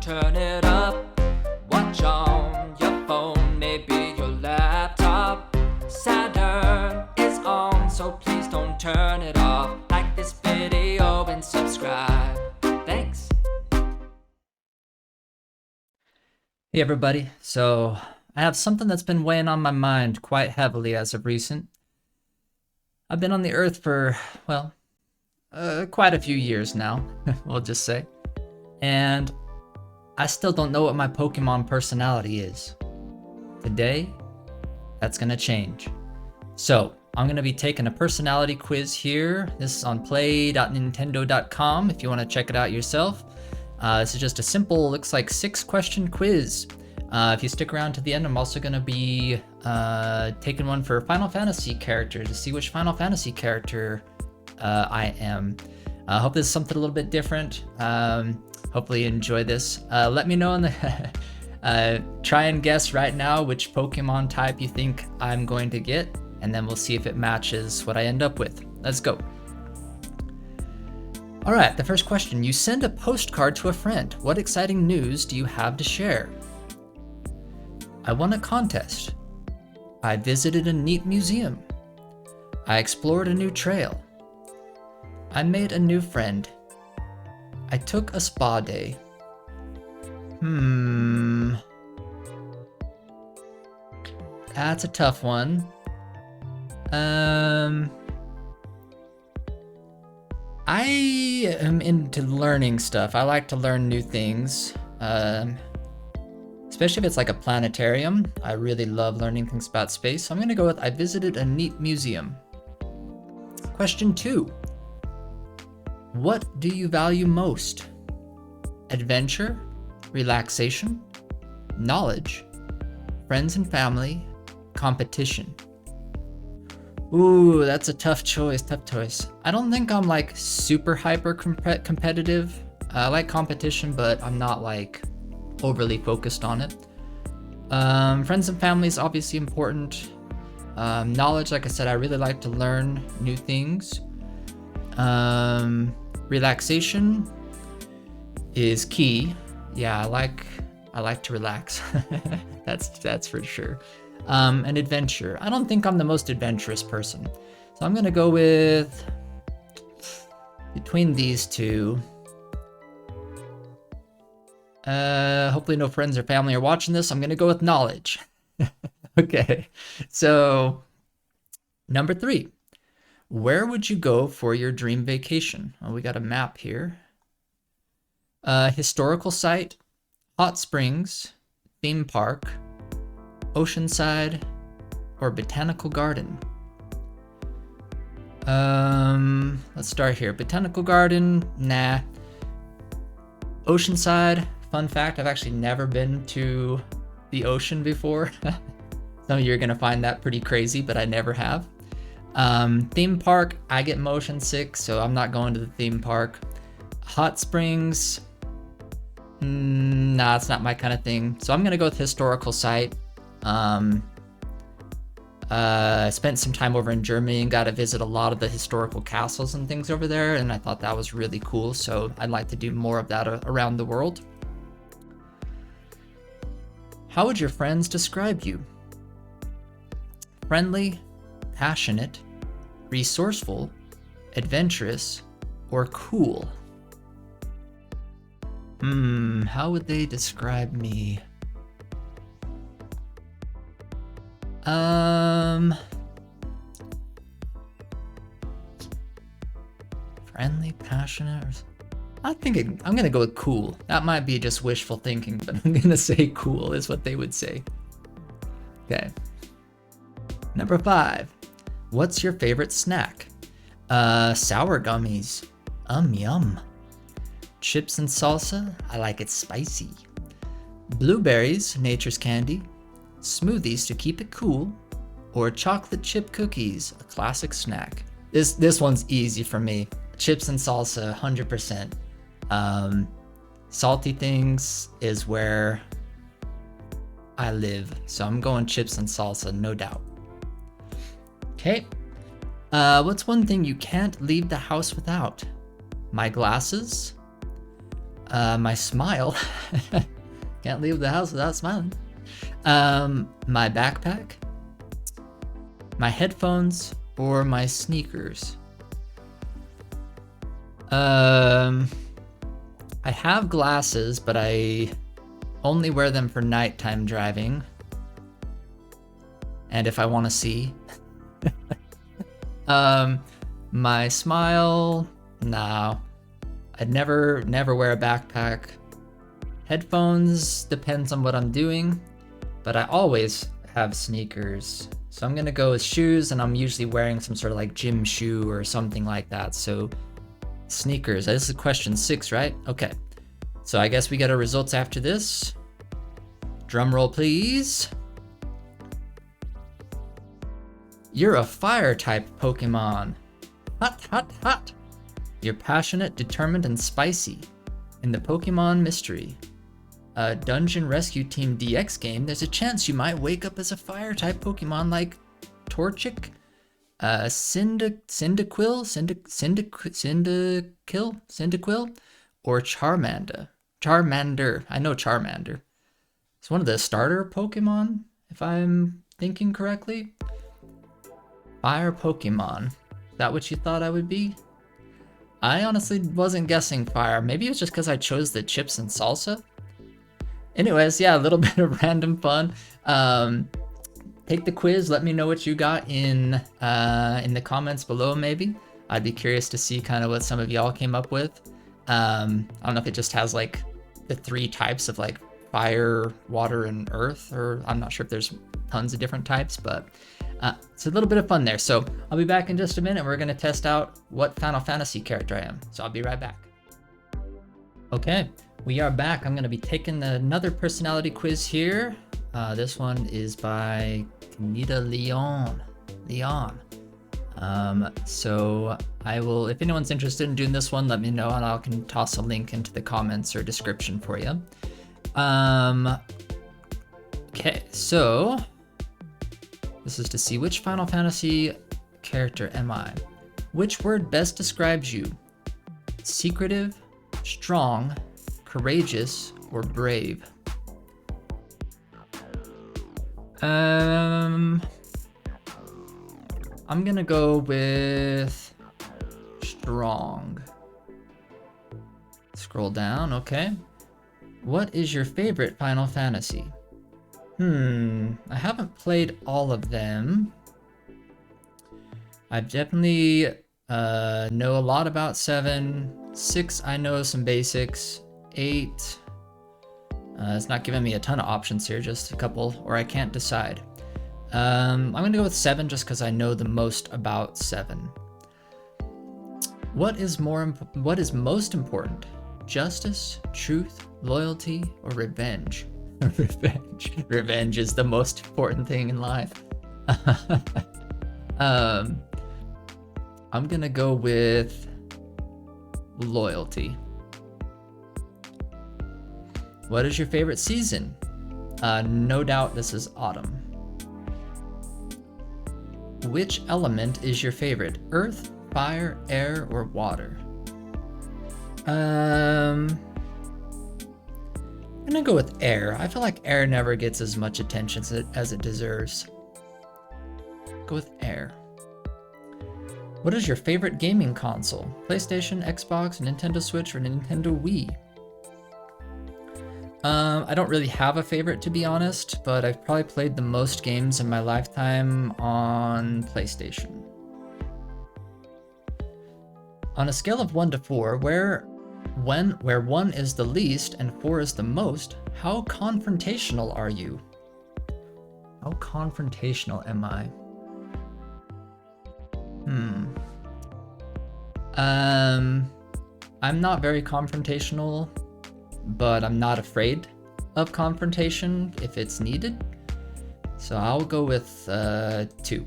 turn it up. Watch on your phone, maybe your laptop. Saturn is on, so please don't turn it off. Like this video and subscribe. Thanks. Hey everybody, so I have something that's been weighing on my mind quite heavily as of recent. I've been on the earth for, well, quite a few years now, we'll just say. And I still don't know what my Pokemon personality is. Today, that's gonna change. So, I'm gonna be taking a personality quiz here. This is on play.nintendo.com if you wanna check it out yourself. This is just a simple, looks like 6-question quiz. If you stick around to the end, I'm also going to be taking one for Final Fantasy characters to see which Final Fantasy character I am. I hope this is something a little bit different. Hopefully you enjoy this. Let me know in the try and guess right now which Pokemon type you think I'm going to get, and then we'll see if it matches what I end up with. Let's go. All right, the first question. You send a postcard to a friend. What exciting news do you have to share? I won a contest. I visited a neat museum. I explored a new trail. I made a new friend. I took a spa day. That's a tough one. I am into learning stuff. I like to learn new things, especially if it's like a planetarium. I really love learning things about space. So I'm gonna go with I visited a neat museum. Question 2. What do you value most? Adventure, relaxation, knowledge, friends and family, competition. Ooh, that's a tough choice. I don't think I'm like super hyper competitive. I like competition, but I'm not like overly focused on it. Friends and family is obviously important. Knowledge, like I said, I really like to learn new things. Relaxation is key. Yeah, I like to relax. That's for sure. And adventure. I don't think I'm the most adventurous person. So I'm gonna go with, between these two, hopefully no friends or family are watching this. I'm gonna go with knowledge. Okay, so number 3. Where would you go for your dream vacation? Oh, we got a map here. Historical site, hot springs, theme park, oceanside, or botanical garden? Let's start here. Botanical garden, nah. Oceanside, fun fact, I've actually never been to the ocean before. Some of you are gonna find that pretty crazy, but I never have. Theme park, I get motion sick, so I'm not going to the theme park. Hot springs, nah, it's not my kind of thing. So I'm gonna go with historical site. I spent some time over in Germany and got to visit a lot of the historical castles and things over there, and I thought that was really cool, so I'd like to do more of that around the world. How would your friends describe you? Friendly, passionate, resourceful, adventurous, or cool? How would they describe me? Friendly, passionate. I'm gonna go with cool. That might be just wishful thinking, but I'm gonna say cool is what they would say. Okay. Number 5. What's your favorite snack? Sour gummies. Yum. Chips and salsa. I like it spicy. Blueberries, nature's candy. Smoothies to keep it cool, or chocolate chip cookies, a classic snack. This one's easy for me. Chips and salsa, 100%. Salty things is where I live, so I'm going chips and salsa, no doubt. Okay. What's one thing you can't leave the house without? My glasses, My smile. Can't leave the house without smiling. My backpack, my headphones, or my sneakers. I have glasses, but I only wear them for nighttime driving. And if I want to see. My smile, no. I'd never wear a backpack. Headphones depends on what I'm doing, but I always have sneakers. So I'm gonna go with shoes, and I'm usually wearing some sort of like gym shoe or something like that. So sneakers. This is question 6, right? Okay. So I guess we get our results after this. Drum roll, please. You're a fire type Pokemon. Hot, hot, hot. You're passionate, determined, and spicy. In the Pokemon Mystery, a Dungeon Rescue Team DX game, there's a chance you might wake up as a fire type Pokemon like Torchic, Cyndaquil, or Charmander. I know Charmander. It's one of the starter Pokemon, if I'm thinking correctly. Fire Pokemon. Is that what you thought I would be? I honestly wasn't guessing fire. Maybe it was just because I chose the chips and salsa. Anyways, yeah, a little bit of random fun. Take the quiz. Let me know what you got in the comments below. Maybe I'd be curious to see kind of what some of y'all came up with. I don't know if it just has like the 3 types of like fire, water, and earth, or I'm not sure if there's tons of different types, but it's a little bit of fun there. So I'll be back in just a minute. We're going to test out what Final Fantasy character I am. So I'll be right back. Okay, we are back. I'm going to be taking another personality quiz here. This one is by Kanita Leon. So I will, if anyone's interested in doing this one, let me know, and I can toss a link into the comments or description for you. Okay, so this is to see which Final Fantasy character am I. Which word best describes you? Secretive, strong, courageous, or brave? I'm gonna go with strong. Scroll down, okay. What is your favorite Final Fantasy? I haven't played all of them. I definitely know a lot about 7. 6, I know some basics. 8, it's not giving me a ton of options here, just a couple, or I can't decide. I'm gonna go with 7 just because I know the most about 7. What is most important? Justice, truth, loyalty, or revenge? Revenge is the most important thing in life. I'm gonna go with loyalty. What is your favorite season? No doubt this is autumn. Which element is your favorite? Earth, fire, air, or water? I'm gonna go with air. I feel like air never gets as much attention as it deserves. Go with air. What is your favorite gaming console? PlayStation, Xbox, Nintendo Switch, or Nintendo Wii? I don't really have a favorite, to be honest, but I've probably played the most games in my lifetime on PlayStation. On a scale of 1 to 4, where 1 is the least and 4 is the most, how confrontational are you? How confrontational am I? I'm not very confrontational, but I'm not afraid of confrontation if it's needed. So I'll go with 2.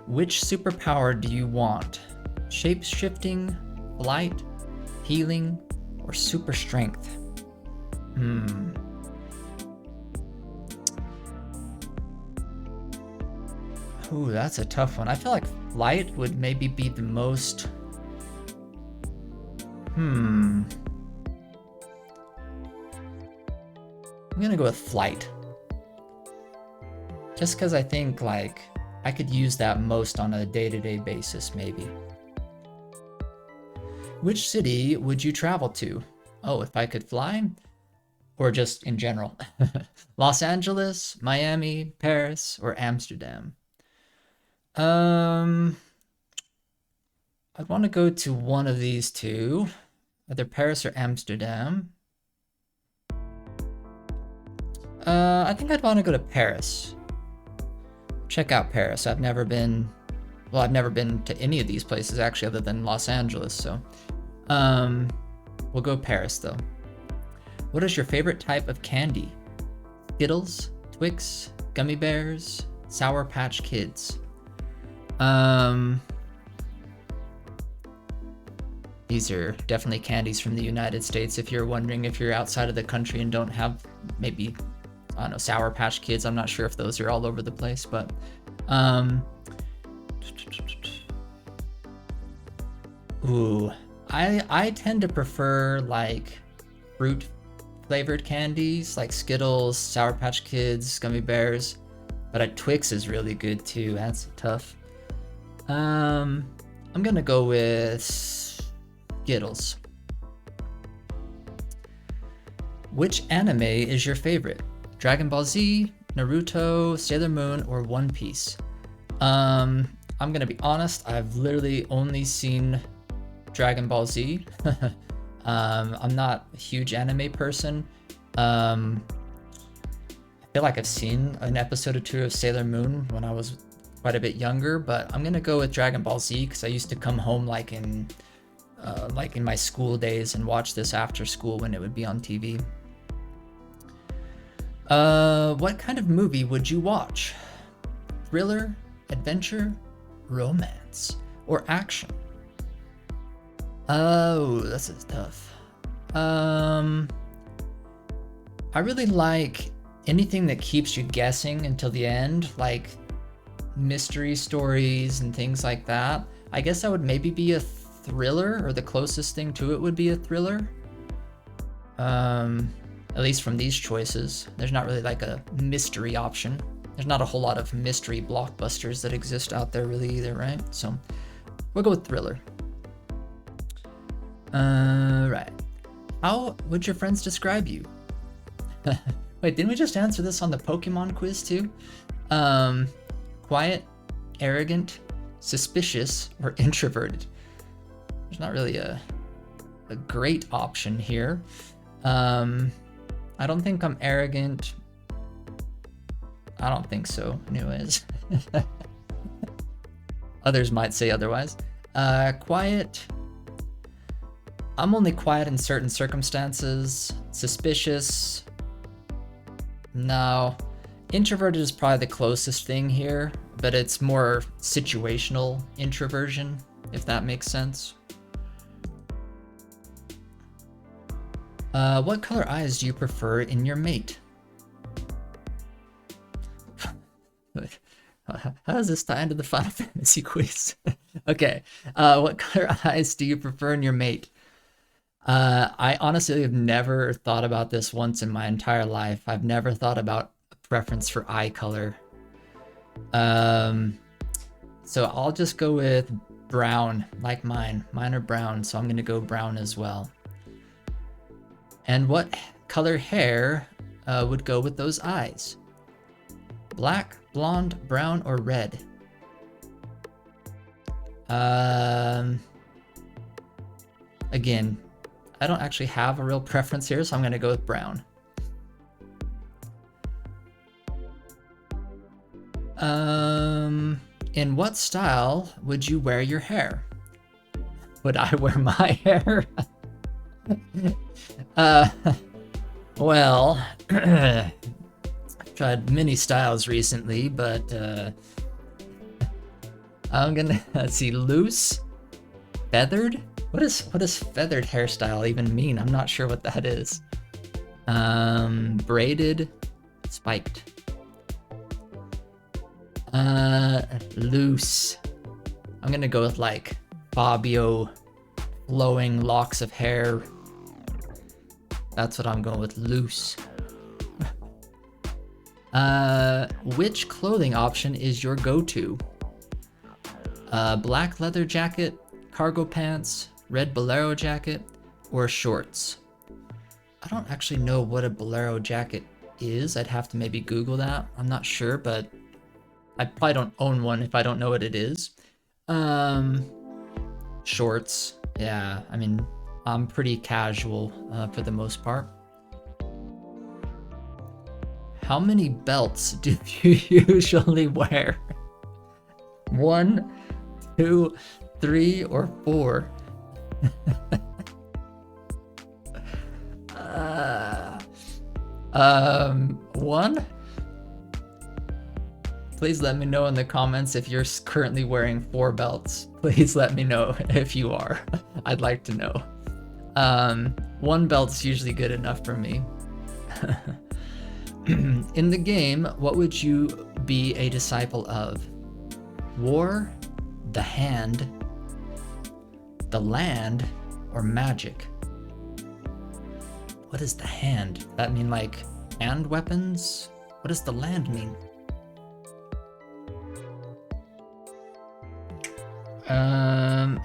Which superpower do you want? Shape-shifting, flight, healing, or super strength? Ooh, that's a tough one. I feel like flight would maybe be the most I'm gonna go with flight. Just because I think like I could use that most on a day-to-day basis, maybe. Which city would you travel to? Oh, if I could fly? Or just in general? Los Angeles, Miami, Paris, or Amsterdam? I'd want to go to one of these two, either Paris or Amsterdam. I think I'd want to go to Paris. Check out Paris. I've never been to any of these places actually, other than Los Angeles. So, we'll go Paris though. What is your favorite type of candy? Skittles, Twix, gummy bears, Sour Patch Kids. These are definitely candies from the United States. If you're wondering if you're outside of the country and don't have maybe, I don't know, Sour Patch Kids. I'm not sure if those are all over the place, but ooh, I tend to prefer like fruit flavored candies like Skittles, Sour Patch Kids, gummy bears, but a Twix is really good too. That's tough. I'm gonna go with Skittles. Which anime is your favorite? Dragon Ball Z, Naruto, Sailor Moon, or One Piece? I'm gonna be honest, I've literally only seen Dragon Ball Z. I'm not a huge anime person. I feel like I've seen an episode or two of Sailor Moon when I was quite a bit younger, but I'm gonna go with Dragon Ball Z because I used to come home like in my school days and watch this after school when it would be on TV. What kind of movie would you watch? Thriller, adventure, romance, or action? Oh, this is tough. I really like anything that keeps you guessing until the end, like mystery stories and things like that. I guess I would maybe be a thriller, or the closest thing to it would be a thriller. At least from these choices. There's not really like a mystery option. There's not a whole lot of mystery blockbusters that exist out there really either, right? So we'll go with thriller. Right. How would your friends describe you? Wait, didn't we just answer this on the Pokemon quiz too? Quiet, arrogant, suspicious, or introverted? There's not really a great option here. I don't think I'm arrogant. I don't think so, anyways. Others might say otherwise. Quiet. I'm only quiet in certain circumstances. Suspicious. No. Introverted is probably the closest thing here, but it's more situational introversion, if that makes sense. What color eyes do you prefer in your mate? How does this tie into the Final Fantasy quiz? Okay, what color eyes do you prefer in your mate? I honestly have never thought about this once in my entire life. I've never thought about a preference for eye color. So I'll just go with brown, like mine. Mine are brown, so I'm gonna go brown as well. And what color hair would go with those eyes? Black, blonde, brown, or red? Again, I don't actually have a real preference here, so I'm gonna go with brown. In what style would you wear your hair? Would I wear my hair? Well, I've tried many styles recently, but I'm gonna, let's see, loose, feathered? What does feathered hairstyle even mean? I'm not sure what that is. Braided, spiked. Loose. I'm gonna go with like Fabio flowing locks of hair. That's what I'm going with, loose. Which clothing option is your go-to? Black leather jacket, cargo pants, red bolero jacket, or shorts? I don't actually know what a bolero jacket is. I'd have to maybe Google that. I'm not sure, but I probably don't own one if I don't know what it is. Shorts. Yeah, I mean, I'm pretty casual for the most part. How many belts do you usually wear? 1, 2, 3, or 4? One? Please let me know in the comments if you're currently wearing 4 belts. Please let me know if you are. I'd like to know. 1 belt's usually good enough for me. In the game, what would you be a disciple of? War, the hand, the land, or magic? What is the hand? That mean like hand weapons? What does the land mean?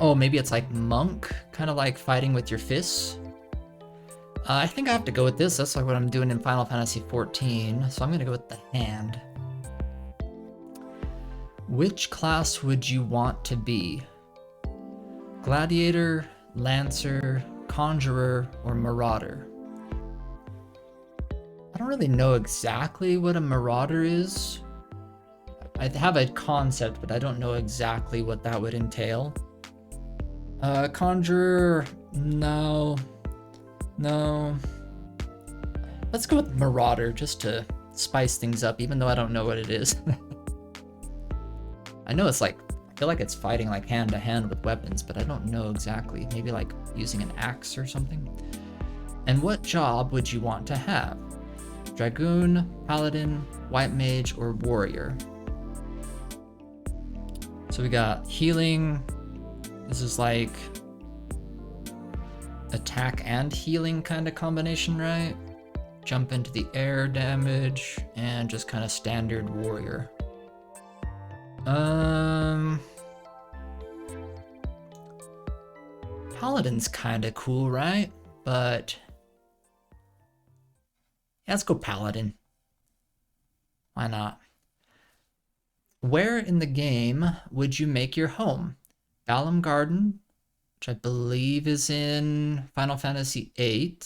Oh, maybe it's like monk, kind of like fighting with your fists. I think I have to go with this. That's like what I'm doing in Final Fantasy XIV, so I'm gonna go with the hand. Which class would you want to be? Gladiator, Lancer, Conjurer, or Marauder? I don't really know exactly what a Marauder is. I have a concept, but I don't know exactly what that would entail. Conjurer, no. Let's go with Marauder just to spice things up, even though I don't know what it is. I know it's like, I feel like it's fighting like hand to hand with weapons, but I don't know exactly. Maybe like using an axe or something. And what job would you want to have? Dragoon, Paladin, White Mage, or Warrior? So we got healing. This is like attack and healing kind of combination, right? Jump into the air damage and just kind of standard warrior. Paladin's kind of cool, right? But yeah, let's go Paladin. Why not? Where in the game would you make your home? Balam Garden, which I believe is in Final Fantasy VIII.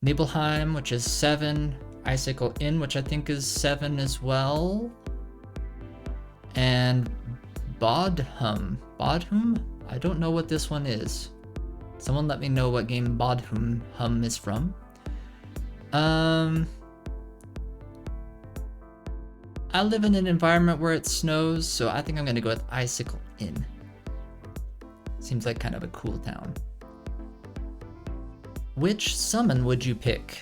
Nibelheim, which is 7. Icicle Inn, which I think is 7 as well. And Bodhum. Bodhum? I don't know what this one is. Someone let me know what game Bodhum is from. I live in an environment where it snows, so I think I'm gonna go with Icicle Inn. Seems like kind of a cool town. Which summon would you pick?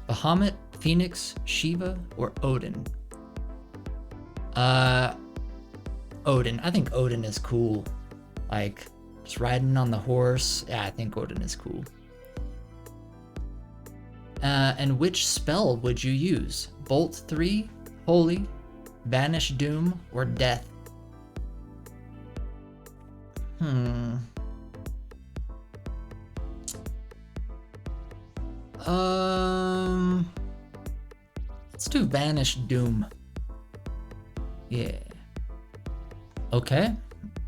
Bahamut, Phoenix, Shiva, or Odin? Odin. I think Odin is cool. Like, just riding on the horse. Yeah, I think Odin is cool. And which spell would you use? Bolt 3, Holy, Banish Doom, or Death? Let's do Banish Doom. Yeah. Okay.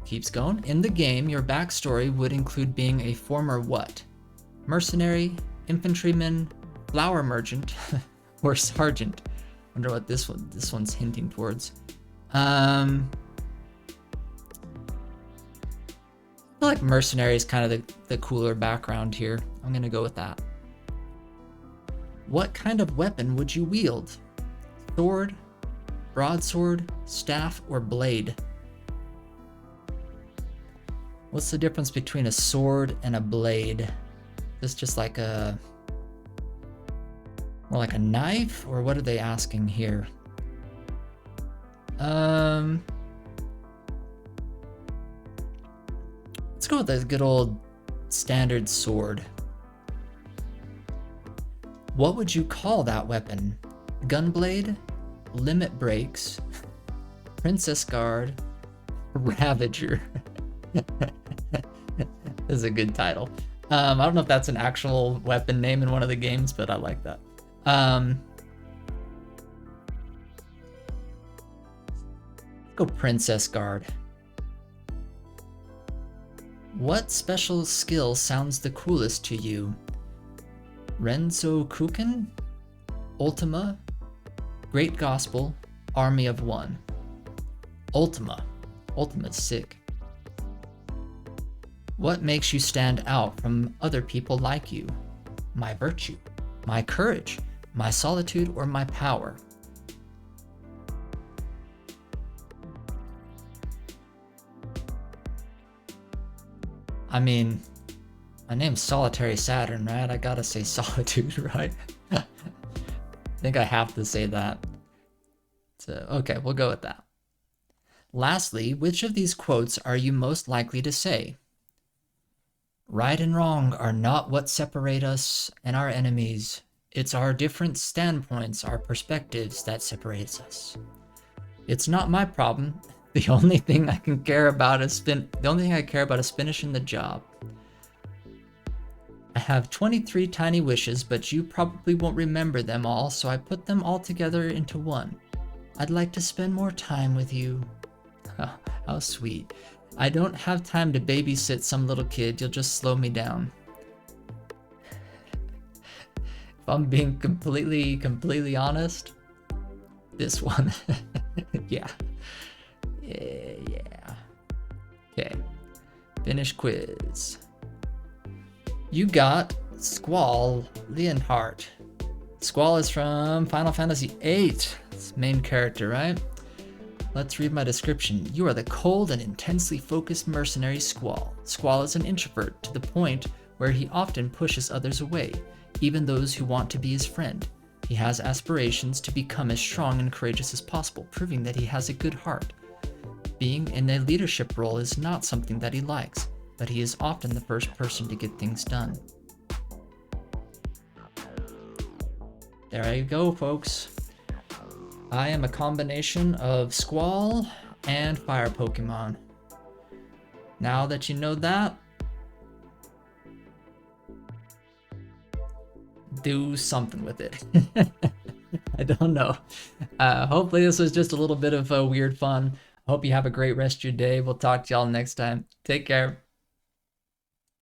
Keeps going. In the game, your backstory would include being a former what? Mercenary, infantryman, flower merchant, or sergeant. Wonder what this one's hinting towards. I feel like mercenary is kind of the cooler background here. I'm gonna go with that. What kind of weapon would you wield? Sword, broadsword, staff, or blade? What's the difference between a sword and a blade? Is this just like a... more like a knife? Or what are they asking here? Let's go with a good old standard sword. What would you call that weapon? Gunblade, Limit Breaks, Princess Guard, Ravager. This is a good title. I don't know if that's an actual weapon name in one of the games, but I like that. Go Princess Guard. What special skill sounds the coolest to you? Renzo Kuken, Ultima, Great Gospel, Army of One. Ultima. Ultima's sick. What makes you stand out from other people like you? My virtue, my courage, my solitude, or my power? I mean, my name's Solitary Saturn, right? I gotta say solitude, right? I think I have to say that. So, okay, we'll go with that. Lastly, which of these quotes are you most likely to say? Right and wrong are not what separate us and our enemies. It's our different standpoints, our perspectives that separates us. It's not my problem. The only thing I care about is finishing the job. I have 23 tiny wishes, but you probably won't remember them all, so I put them all together into one. I'd like to spend more time with you. Oh, how sweet. I don't have time to babysit some little kid, you'll just slow me down. If I'm being completely honest, this one. Yeah. Yeah. Okay. Finish quiz. You got Squall Leonhardt. Squall is from Final Fantasy VIII. It's main character, right? Let's read my description. You are the cold and intensely focused mercenary Squall. Squall is an introvert to the point where he often pushes others away, even those who want to be his friend. He has aspirations to become as strong and courageous as possible, proving that he has a good heart. Being in a leadership role is not something that he likes, but he is often the first person to get things done. There you go, folks. I am a combination of Squall and Fire Pokemon. Now that you know that, do something with it. I don't know. Hopefully this was just a little bit of weird fun. Hope you have a great rest of your day. We'll talk to y'all next time. Take care.